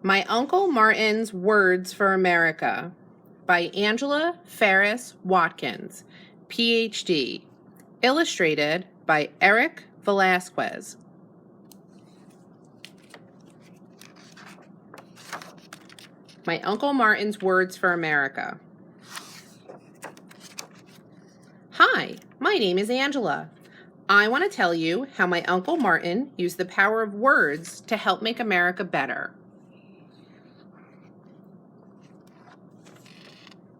My Uncle Martin's Words for America by Angela Ferris Watkins, Ph.D. Illustrated by Eric Velasquez. My Uncle Martin's Words for America. Hi, my name is Angela. I want to tell you how my Uncle Martin used the power of words to help make America better.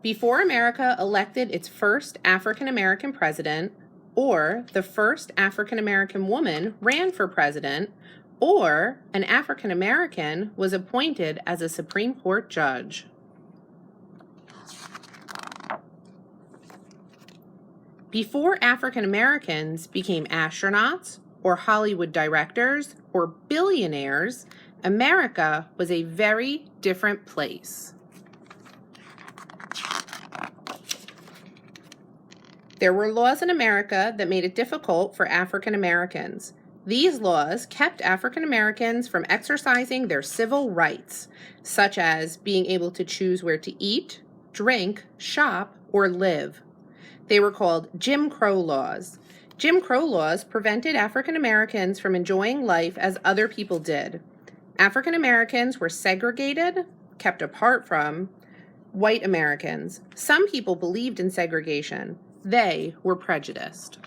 Before America elected its first African-American president, or the first African-American woman ran for president, or an African-American was appointed as a Supreme Court judge. Before African-Americans became astronauts, or Hollywood directors, or billionaires, America was a very different place. There were laws in America that made it difficult for African Americans. These laws kept African Americans from exercising their civil rights, such as being able to choose where to eat, drink, shop, or live. They were called Jim Crow laws. Jim Crow laws prevented African Americans from enjoying life as other people did. African Americans were segregated, kept apart from white Americans. Some people believed in segregation. They were prejudiced.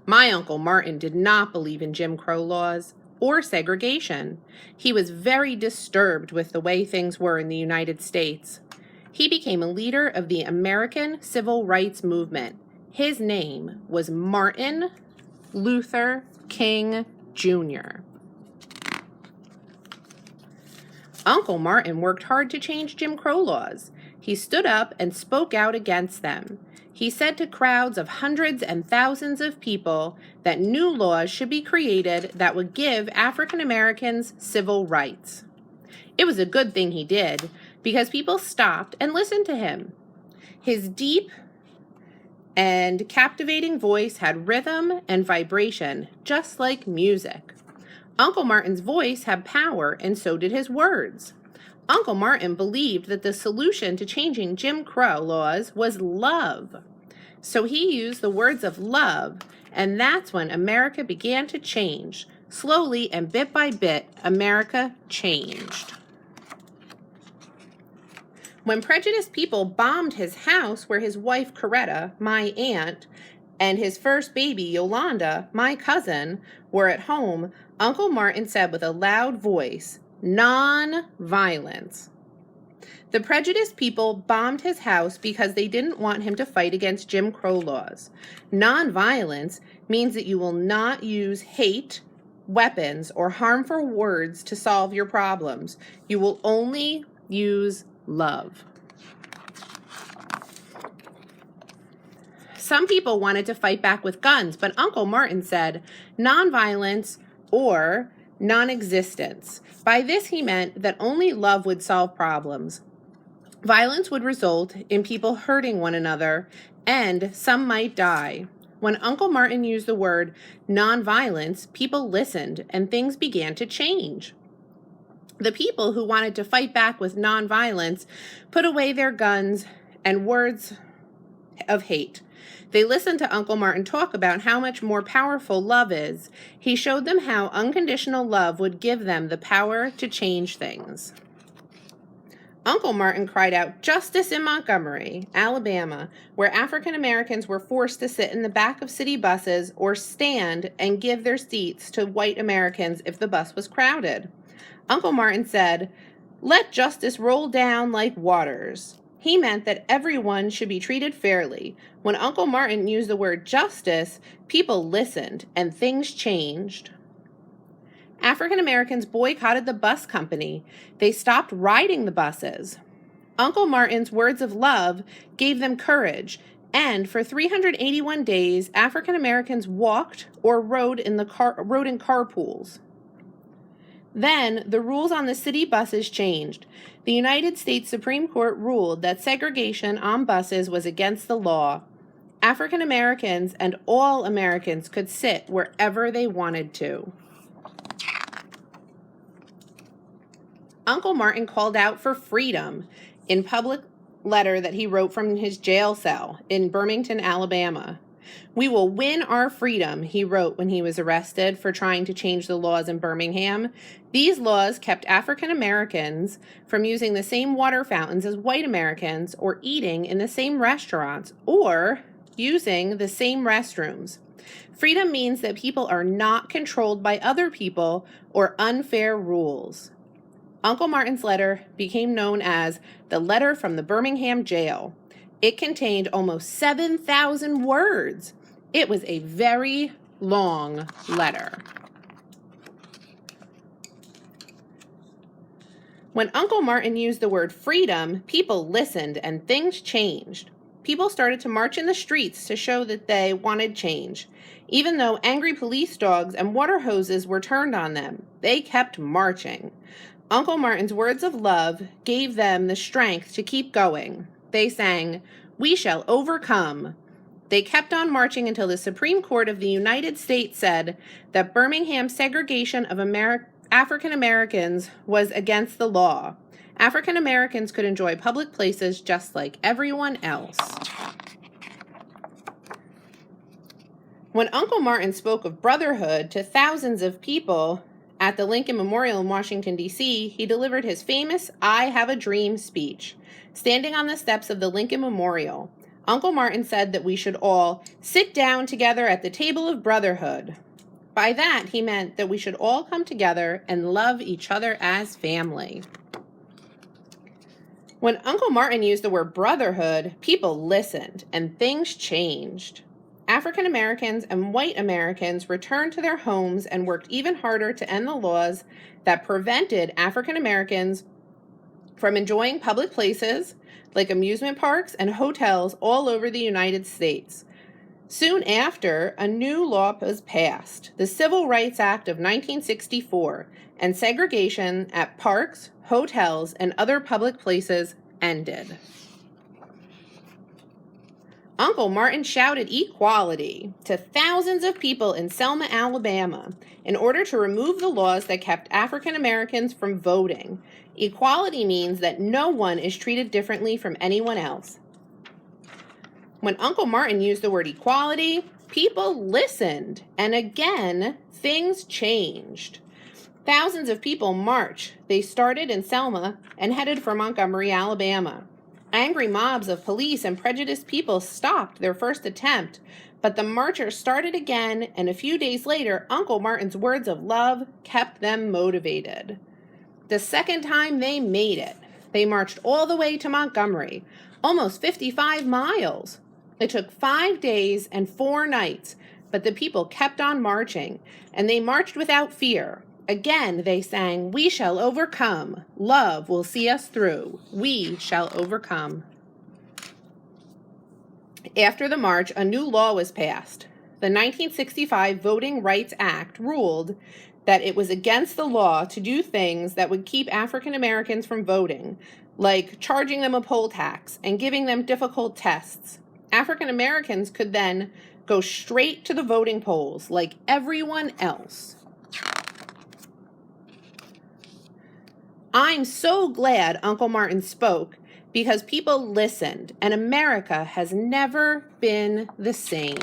My Uncle Martin did not believe in Jim Crow laws or segregation. He was very disturbed with the way things were in the United States. He became a leader of the American Civil Rights Movement. His name was Martin Luther King, Jr. Uncle Martin worked hard to change Jim Crow laws. He stood up and spoke out against them. He said to crowds of hundreds and thousands of people that new laws should be created that would give African Americans civil rights. It was a good thing he did, because people stopped and listened to him. His deep and captivating voice had rhythm and vibration, just like music. Uncle Martin's voice had power, and so did his words. Uncle Martin believed that the solution to changing Jim Crow laws was love. So he used the words of love, and that's when America began to change. Slowly and bit by bit, America changed. When prejudiced people bombed his house where his wife Coretta, my aunt, and his first baby Yolanda, my cousin, were at home, Uncle Martin said with a loud voice, "Non-violence." The prejudiced people bombed his house because they didn't want him to fight against Jim Crow laws. Non-violence means that you will not use hate, weapons, or harmful words to solve your problems. You will only use love. Some people wanted to fight back with guns, but Uncle Martin said non-violence or non-existence. By this he meant that only love would solve problems. Violence would result in people hurting one another, and some might die. When Uncle Martin used the word non-violence, people listened, and things began to change. The people who wanted to fight back with non-violence put away their guns and words of hate. They listened to Uncle Martin talk about how much more powerful love is. He showed them how unconditional love would give them the power to change things. Uncle Martin cried out justice in Montgomery, Alabama, where African Americans were forced to sit in the back of city buses or stand and give their seats to white Americans if the bus was crowded. Uncle Martin said, "Let justice roll down like waters." He meant that everyone should be treated fairly. When Uncle Martin used the word justice, people listened and things changed. African Americans boycotted the bus company. They stopped riding the buses. Uncle Martin's words of love gave them courage, and for 381 days, African Americans walked or rode in carpools. Then, the rules on the city buses changed. The United States Supreme Court ruled that segregation on buses was against the law. African Americans and all Americans could sit wherever they wanted to. Uncle Martin called out for freedom in public letter that he wrote from his jail cell in Birmingham, Alabama. "We will win our freedom," he wrote when he was arrested for trying to change the laws in Birmingham. These laws kept African Americans from using the same water fountains as white Americans, or eating in the same restaurants, or using the same restrooms. Freedom means that people are not controlled by other people or unfair rules. Uncle Martin's letter became known as the Letter from the Birmingham Jail. It contained almost 7,000 words. It was a very long letter. When Uncle Martin used the word freedom, people listened and things changed. People started to march in the streets to show that they wanted change. Even though angry police dogs and water hoses were turned on them, they kept marching. Uncle Martin's words of love gave them the strength to keep going. They sang, "We shall overcome." They kept on marching until the Supreme Court of the United States said that Birmingham's segregation of African Americans was against the law. African Americans could enjoy public places just like everyone else. When Uncle Martin spoke of brotherhood to thousands of people at the Lincoln Memorial in Washington, D.C., he delivered his famous "I Have a Dream" speech. Standing on the steps of the Lincoln Memorial, Uncle Martin said that we should all sit down together at the table of brotherhood. By that, he meant that we should all come together and love each other as family. When Uncle Martin used the word brotherhood, people listened and things changed. African Americans and white Americans returned to their homes and worked even harder to end the laws that prevented African Americans from enjoying public places like amusement parks and hotels all over the United States. Soon after, a new law was passed, the Civil Rights Act of 1964, and segregation at parks, hotels, and other public places ended. Uncle Martin shouted equality to thousands of people in Selma, Alabama, in order to remove the laws that kept African Americans from voting. Equality means that no one is treated differently from anyone else. When Uncle Martin used the word equality, people listened, and again, things changed. Thousands of people marched. They started in Selma and headed for Montgomery, Alabama. Angry mobs of police and prejudiced people stopped their first attempt, but the marchers started again, and a few days later, Uncle Martin's words of love kept them motivated. The second time they made it, they marched all the way to Montgomery, almost 55 miles. It took 5 days and 4 nights, but the people kept on marching, and they marched without fear. Again, they sang, "We shall overcome. Love will see us through. We shall overcome." After the march, a new law was passed. The 1965 Voting Rights Act ruled that it was against the law to do things that would keep African Americans from voting, like charging them a poll tax and giving them difficult tests. African Americans could then go straight to the voting polls like everyone else. I'm so glad Uncle Martin spoke because people listened, and America has never been the same.